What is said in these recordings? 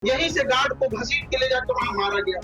यहीं से गार्ड को घसीट के ले जाकर वहां मारा गया।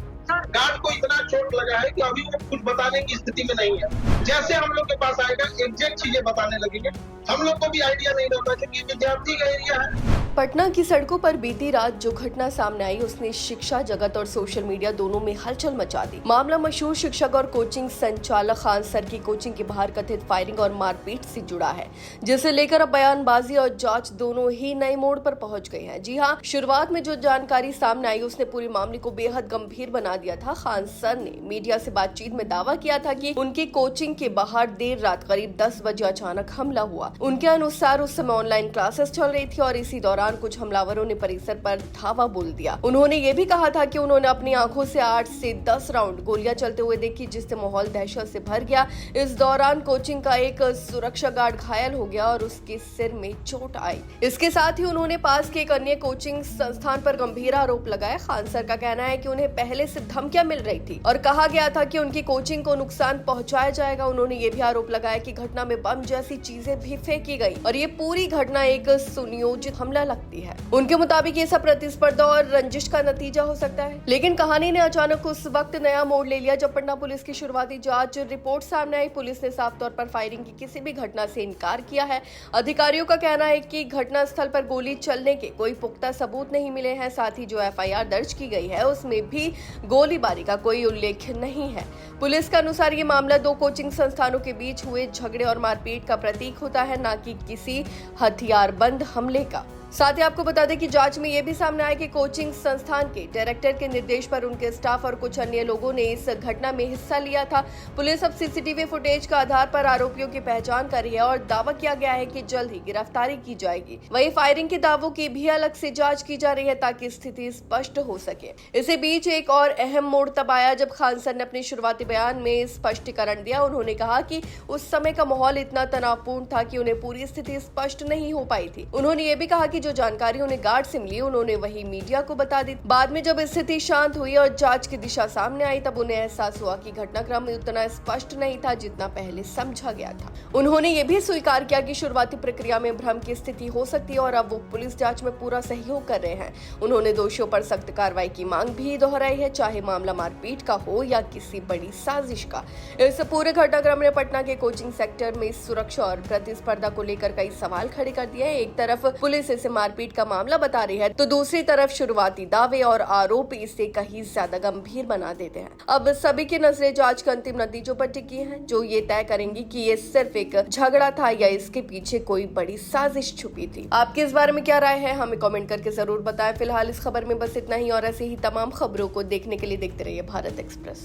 गार्ड को इतना चोट लगा है कि अभी वो कुछ बताने की स्थिति में नहीं है। जैसे हम लोग के पास आएगा एग्जैक्ट चीजें बताने लगेंगे। हम लोग को भी आइडिया नहीं रहता क्योंकि विद्यार्थी का एरिया है। पटना की सड़कों पर बीती रात जो घटना सामने आई उसने शिक्षा जगत और सोशल मीडिया दोनों में हलचल मचा दी। मामला मशहूर शिक्षक और कोचिंग संचालक खान सर की कोचिंग के बाहर कथित फायरिंग और मारपीट से जुड़ा है, जिसे लेकर अब बयानबाजी और जांच दोनों ही नए मोड़ पर पहुंच गए हैं। जी हां, शुरुआत में जो जानकारी सामने आई उसने पूरे मामले को बेहद गंभीर बना दिया था। खान सर ने मीडिया से बातचीत में दावा किया था कि उनकी कोचिंग के बाहर देर रात करीब 10 बजे अचानक हमला हुआ। उनके अनुसार उस समय ऑनलाइन क्लासेस चल रही थी और इसी दौरान कुछ हमलावरों ने परिसर पर धावा बोल दिया। उन्होंने ये भी कहा था कि उन्होंने अपनी आंखों से 8 से 10 राउंड गोलियां चलते हुए देखी, जिससे माहौल दहशत से भर गया। इस दौरान कोचिंग का एक सुरक्षा गार्ड घायल हो गया और उसके सिर में चोट आई। इसके साथ ही उन्होंने पास के एक अन्य कोचिंग संस्थान पर गंभीर आरोप लगाए। खान सर का कहना है कि उन्हें पहले से धमकियां मिल रही थी और कहा गया था कि उनकी कोचिंग को नुकसान पहुंचाया जाएगा। उन्होंने ये भी आरोप लगाया कि घटना में बम जैसी चीजें भी फेंकी गई और ये पूरी घटना एक सुनियोजित हमला लगती है। उनके मुताबिक ये सब प्रतिस्पर्धा और रंजिश का नतीजा हो सकता है। लेकिन कहानी ने अचानक उस वक्त नया मोड़ ले लिया जब पटना पुलिस की शुरुआती जांच रिपोर्ट सामने आई। पुलिस ने साफ तौर पर फायरिंग की किसी भी घटना से इनकार किया है। अधिकारियों का कहना है कि घटना स्थल पर गोली चलने के कोई पुख्ता सबूत नहीं मिले हैं। साथ ही जो एफआईआर दर्ज की गई है उसमें भी गोलीबारी का कोई उल्लेख नहीं है। पुलिस के अनुसार ये मामला 2 कोचिंग संस्थानों के बीच हुए झगड़े और मारपीट का प्रतीक होता है, न कि किसी हथियारबंद हमले का। साथ ही आपको बता दें कि जांच में यह भी सामने आया कि कोचिंग संस्थान के डायरेक्टर के निर्देश पर उनके स्टाफ और कुछ अन्य लोगों ने इस घटना में हिस्सा लिया था। पुलिस अब सीसीटीवी फुटेज का आधार पर आरोपियों की पहचान कर रही है और दावा किया गया है कि जल्द ही गिरफ्तारी की जाएगी। वहीं फायरिंग के दावों की भी अलग से जांच की जा रही है ताकि स्थिति स्पष्ट हो सके। इसी बीच एक और अहम मोड़ तब आया जब खान सर ने अपने शुरुआती बयान में स्पष्टीकरण दिया। उन्होंने कहा कि उस समय का माहौल इतना तनावपूर्ण था कि उन्हें पूरी स्थिति स्पष्ट नहीं हो पाई थी। उन्होंने ये भी कहा कि जो जानकारी उन्हें गार्ड से मिली उन्होंने वही मीडिया को बता दी। बाद में जब स्थिति शांत हुई और जांच की दिशा सामने आई तब उन्हें एहसास हुआ कि घटनाक्रम उतना स्पष्ट नहीं था जितना पहले समझा गया था। उन्होंने ये भी स्वीकार किया कि शुरुआती प्रक्रिया में भ्रम की स्थिति हो सकती है और अब वो पुलिस जांच में पूरा सहयोग कर रहे हैं। उन्होंने दोषियों पर सख्त कार्रवाई की मांग भी दोहराई है, चाहे मामला मारपीट का हो या किसी बड़ी साजिश का। इस पूरे घटनाक्रम ने पटना के कोचिंग सेक्टर में सुरक्षा और प्रतिस्पर्धा को लेकर कई सवाल खड़े कर दिए हैं। एक तरफ पुलिस इसे मारपीट का मामला बता रही है तो दूसरी तरफ शुरुआती दावे और आरोप इसे कहीं ज्यादा गंभीर बना देते हैं। अब सभी की नजरें जांच के अंतिम नतीजों पर टिकी हैं, जो ये तय करेंगी कि ये सिर्फ एक झगड़ा था या इसके पीछे कोई बड़ी साजिश छुपी थी। आपकी इस बारे में क्या राय है, हमें कमेंट करके जरूर बताएं। फिलहाल इस खबर में बस इतना ही और ऐसे ही तमाम खबरों को देखने के लिए देखते रहिए भारत एक्सप्रेस।